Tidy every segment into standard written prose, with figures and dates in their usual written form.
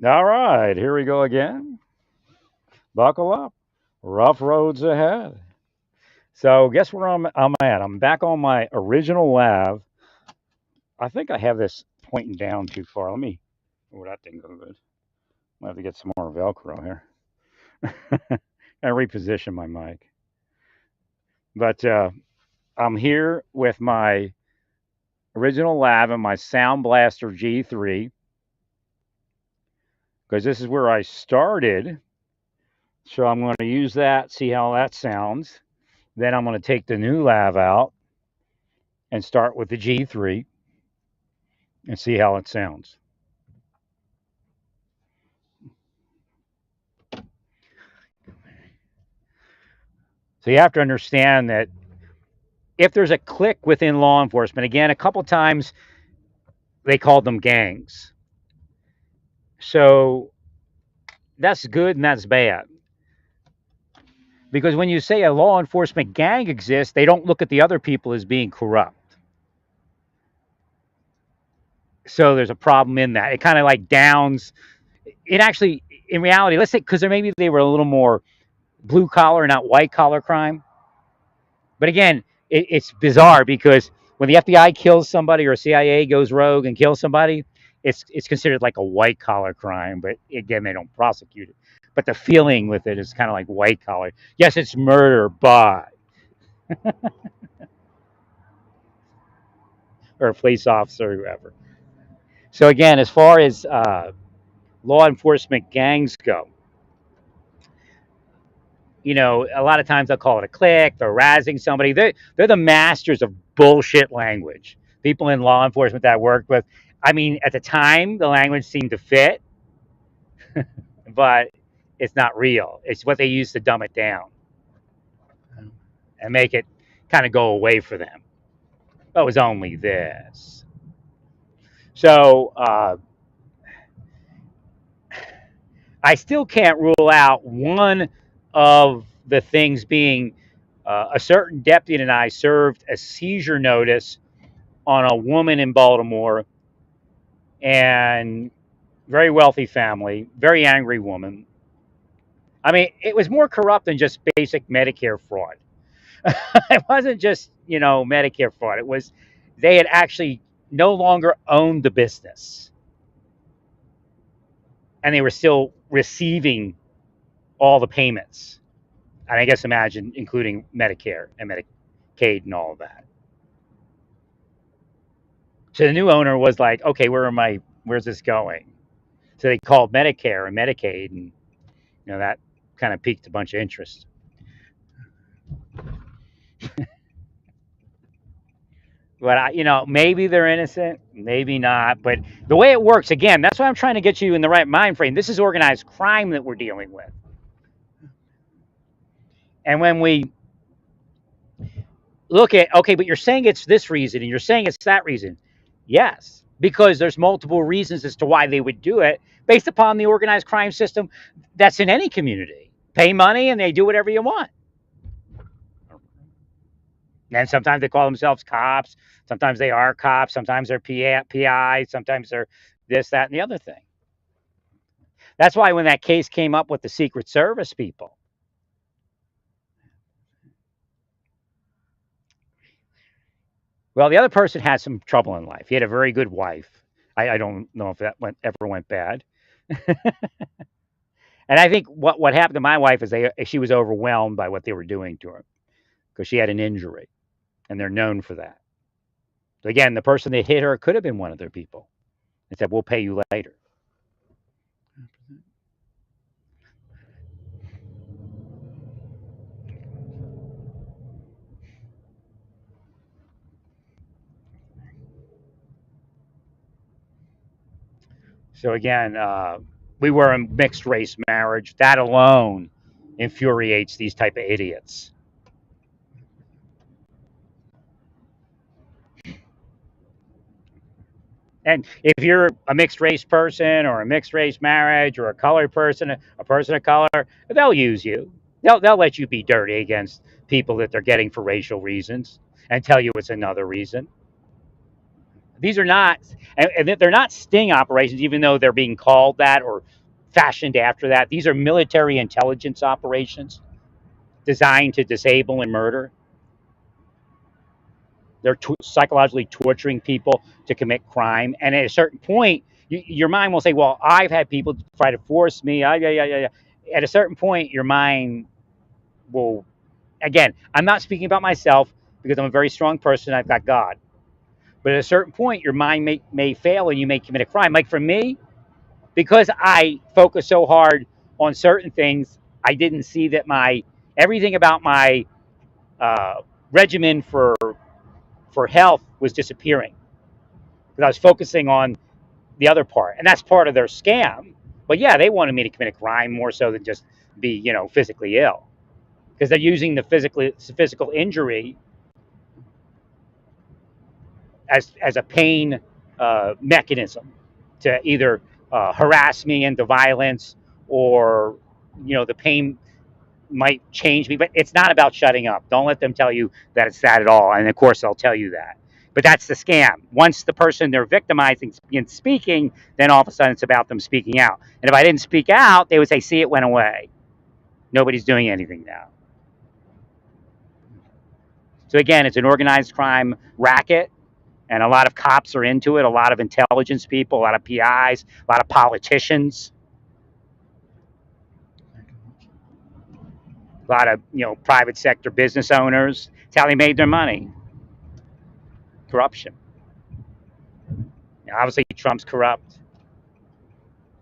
All right, here we go again. Buckle up. Rough roads ahead. So, guess where I'm at? I'm back on my original lav. I think I have this pointing down too far. Let me. Oh, that didn't go good. I have to get some more Velcro here. And reposition my mic. But I'm here with my original lav and my Sound Blaster G3 because this is where I started. So I'm going to use that, see how that sounds. Then I'm going to take the new lav out and start with the G3 and see how it sounds. So you have to understand that if there's a clique within law enforcement, again, a couple times they called them gangs. So that's good and that's bad. Because when you say a law enforcement gang exists, they don't look at the other people as being corrupt. So there's a problem in that. It kind of like downs. It actually, in reality, let's say, because maybe they were a little more blue collar, not white collar crime. But again, it's bizarre because when the FBI kills somebody or CIA goes rogue and kills somebody, it's considered like a white collar crime. But again, they don't prosecute it. But the feeling with it is kind of like white collar. Yes, it's murder, but or a police officer, or whoever. So again, as far as law enforcement gangs go, a lot of times they'll call it a clique. They're razzing somebody. They're the masters of bullshit language. People in law enforcement that I worked with. I mean, at the time, the language seemed to fit, but it's not real. It's what they use to dumb it down and make it kind of go away for them. Oh, it was only this. So I still can't rule out one of the things being a certain deputy and I served a seizure notice on a woman in Baltimore and very wealthy family, very angry woman. I mean, it was more corrupt than just basic Medicare fraud. It wasn't just, Medicare fraud. It was they had actually no longer owned the business and they were still receiving all the payments. And I guess imagine including Medicare and Medicaid and all of that. So the new owner was like, okay, where's this going? So they called Medicare and Medicaid, and that kind of piqued a bunch of interest. But maybe they're innocent, maybe not. But the way it works, again, that's why I'm trying to get you in the right mind frame. This is organized crime that we're dealing with. And when we look at, okay, but you're saying it's this reason and you're saying it's that reason. Yes, because there's multiple reasons as to why they would do it based upon the organized crime system that's in any community. Pay money and they do whatever you want. And sometimes they call themselves cops. Sometimes they are cops. Sometimes they're PI. Sometimes they're this, that, and the other thing. That's why when that case came up with the Secret Service people, well, the other person had some trouble in life. He had a very good wife. I don't know if that ever went bad. And I think what happened to my wife is she was overwhelmed by what they were doing to her because she had an injury, and they're known for that. So again, the person that hit her could have been one of their people. They said, "We'll pay you later." So again, we were a mixed race marriage. That alone infuriates these type of idiots. And if you're a mixed race person or a mixed race marriage or a colored person, a person of color, they'll use you. They'll let you be dirty against people that they're getting for racial reasons and tell you it's another reason. These are not, and they're not sting operations, even though they're being called that or fashioned after that. These are military intelligence operations designed to disable and murder. They're psychologically torturing people to commit crime. And at a certain point, your mind will say, well, I've had people try to force me. Yeah, yeah, yeah, yeah. At a certain point, your mind will, again, I'm not speaking about myself because I'm a very strong person. I've got God. But at a certain point, your mind may fail and you may commit a crime. Like for me, because I focus so hard on certain things, I didn't see that everything about my regimen for health was disappearing because I was focusing on the other part, and that's part of their scam. But yeah, they wanted me to commit a crime more so than just be, physically ill, because they're using the physical injury as a pain mechanism to either harass me into violence, or the pain might change me. But it's not about shutting up. Don't let them tell you that it's that at all. And of course they'll tell you that. But that's the scam. Once the person they're victimizing begins speaking, then all of a sudden it's about them speaking out. And if I didn't speak out, they would say, see, it went away. Nobody's doing anything now. So again, it's an organized crime racket, and a lot of cops are into it, a lot of intelligence people, a lot of PIs, a lot of politicians, a lot of private sector business owners. It's how they made their money. Corruption. Obviously, Trump's corrupt.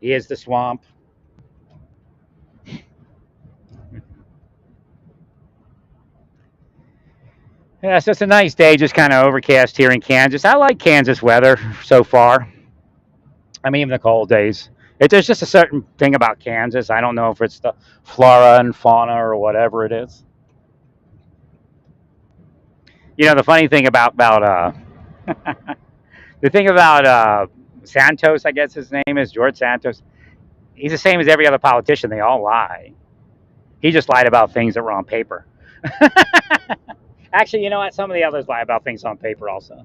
He is the swamp. Yeah, so it's a nice day, just kind of overcast here in Kansas. I like Kansas weather so far. I mean, even the cold days. There's just a certain thing about Kansas. I don't know if it's the flora and fauna or whatever it is. The funny thing about the thing about Santos, I guess his name is George Santos. He's the same as every other politician. They all lie. He just lied about things that were on paper. Actually, you know what? Some of the others lie about things on paper also.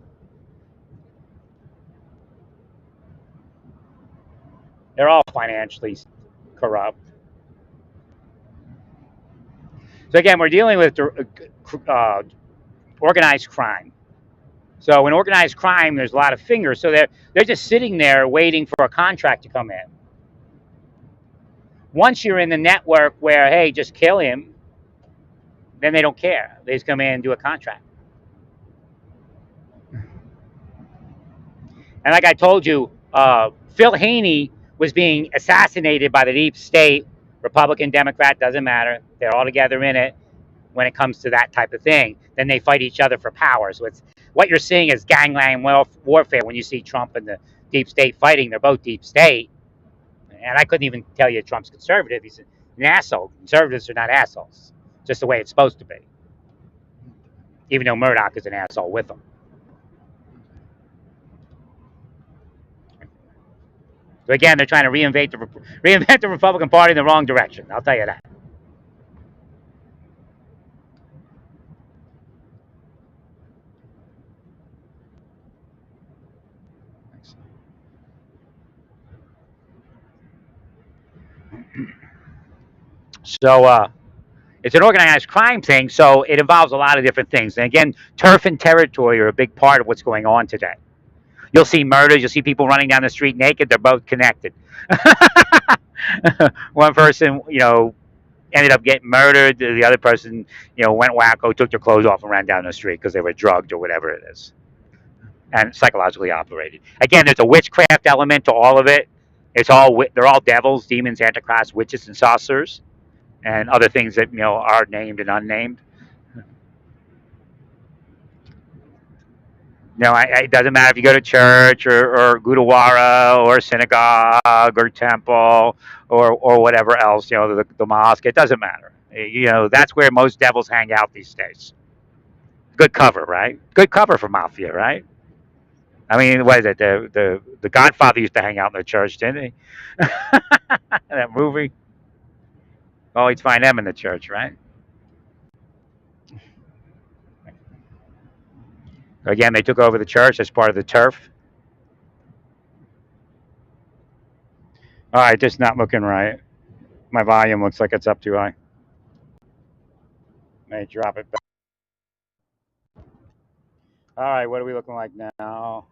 They're all financially corrupt. So again, we're dealing with organized crime. So in organized crime, there's a lot of fingers. So they're just sitting there waiting for a contract to come in. Once you're in the network where, hey, just kill him, then they don't care. They just come in and do a contract. And like I told you, Phil Haney was being assassinated by the deep state. Republican, Democrat, doesn't matter. They're all together in it when it comes to that type of thing. Then they fight each other for power. So what you're seeing is gangland warfare when you see Trump and the deep state fighting. They're both deep state. And I couldn't even tell you Trump's conservative. He's an asshole. Conservatives are not assholes. Just the way it's supposed to be. Even though Murdoch is an asshole with them. So again, they're trying to reinvent the Republican Party in the wrong direction. I'll tell you that. So it's an organized crime thing, so it involves a lot of different things. And again, turf and territory are a big part of what's going on today. You'll see murders. You'll see people running down the street naked. They're both connected. One person, ended up getting murdered. The other person, went wacko, took their clothes off, and ran down the street because they were drugged or whatever it is, and psychologically operated. Again, there's a witchcraft element to all of it. They're all devils, demons, antichrists, witches, and sorcerers, and other things that are named and unnamed. It doesn't matter if you go to church or Gurdwara or synagogue or temple or whatever else, the mosque. It doesn't matter. That's where most devils hang out these days. Good cover, right? Good cover for mafia, right? I mean, what is it? The Godfather used to hang out in the church, didn't he? That movie. Always find them in the church, right? Again, they took over the church as part of the turf. All right, just not looking right. My volume looks like it's up too high. May drop it back. All right, what are we looking like now?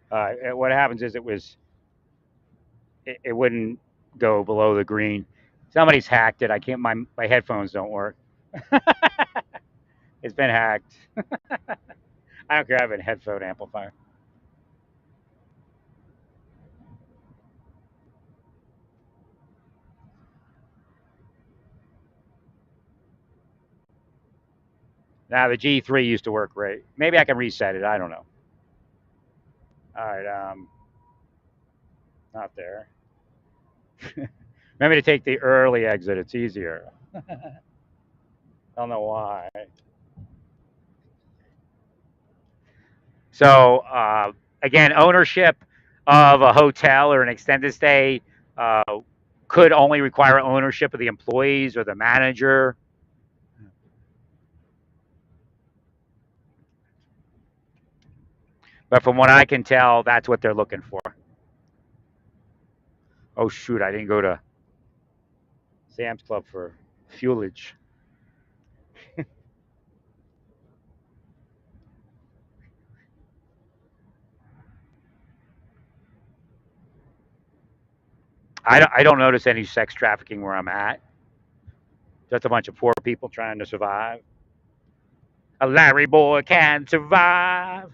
What happens is it wouldn't go below the green. Somebody's hacked it. I can't. My headphones don't work. It's been hacked. I don't care. I have a headphone amplifier. Now the G3 used to work great. Maybe I can reset it. I don't know. All right. Not there. Remember to take the early exit. It's easier. I don't know why. So again, ownership of a hotel or an extended stay uh, could only require ownership of the employees or the manager. But from what I can tell, that's what they're looking for. Oh shoot! I didn't go to Sam's Club for fuelage. I don't notice any sex trafficking where I'm at. Just a bunch of poor people trying to survive. A Larry boy can survive.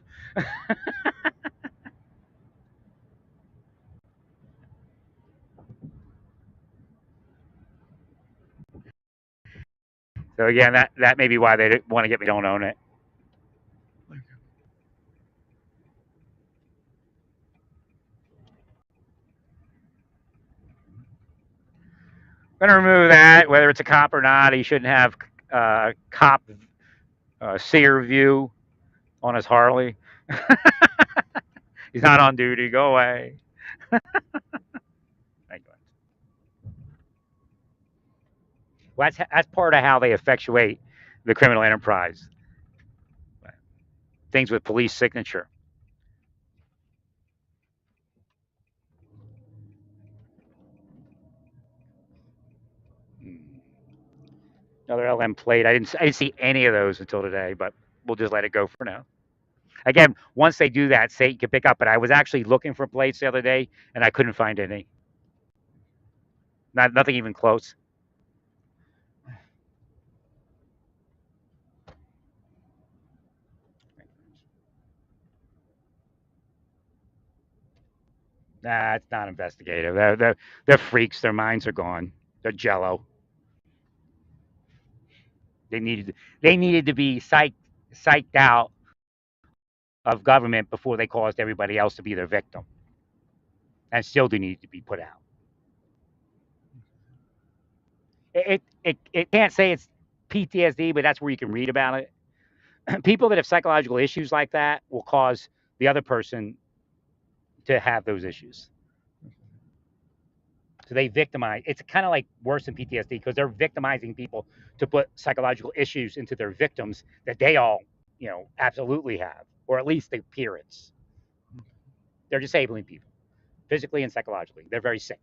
So again, that may be why they want to get me. Don't own it. I'm gonna remove that. Whether it's a cop or not, he shouldn't have cop seer view on his Harley. He's not on duty. Go away. Well, that's part of how they effectuate the criminal enterprise. Things with police signature. Another LM plate. I didn't see any of those until today, but we'll just let it go for now. Again, once they do that, say you can pick up. But I was actually looking for plates the other day, and I couldn't find any. Nothing even close. Nah, it's not investigative. They're freaks. Their minds are gone. They're jello. They needed to be psyched out of government before they caused everybody else to be their victim, and still do need to be put out. It can't say it's PTSD, but that's where you can read about it. People that have psychological issues like that will cause the other person to have those issues. So they victimize. It's kind of like worse than PTSD because they're victimizing people to put psychological issues into their victims that they all, absolutely have, or at least the appearance. They're disabling people physically and psychologically. They're very sick.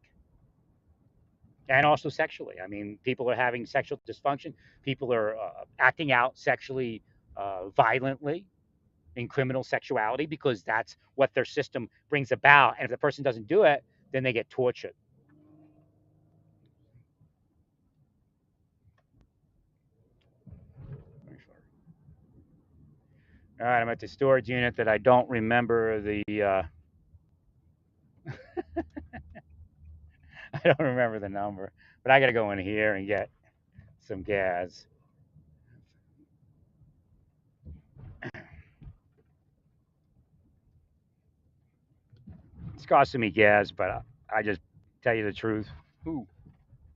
And also sexually. I mean, people are having sexual dysfunction. People are acting out sexually violently in criminal sexuality because that's what their system brings about. And if the person doesn't do it, then they get tortured. All right, I'm at the storage unit that I don't remember the. I don't remember the number, but I got to go in here and get some gas. It's costing me gas, but I just tell you the truth. Ooh,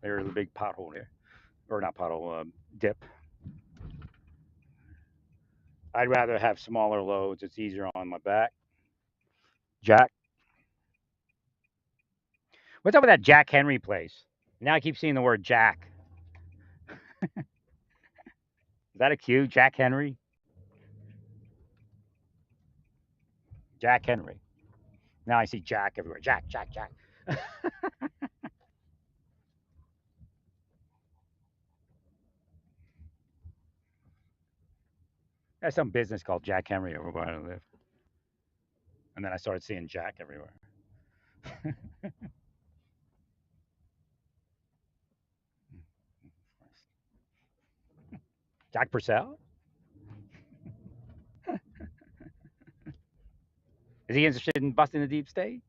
there's a big pothole there, or not pothole, dip. I'd rather have smaller loads. It's easier on my back. Jack, what's up with that Jack Henry place? Now I keep seeing the word Jack. Is that a cue? Jack Henry? Jack Henry. Now I see Jack everywhere. Jack, Jack, Jack. There's some business called Jack Henry over where I live, and then I started seeing Jack everywhere. Jack Purcell? Is he interested in busting the deep state?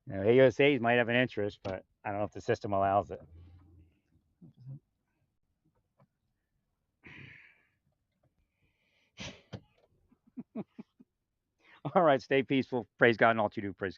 You know, AUSAs might have an interest, but I don't know if the system allows it. All right, stay peaceful. Praise God and all you do. Praise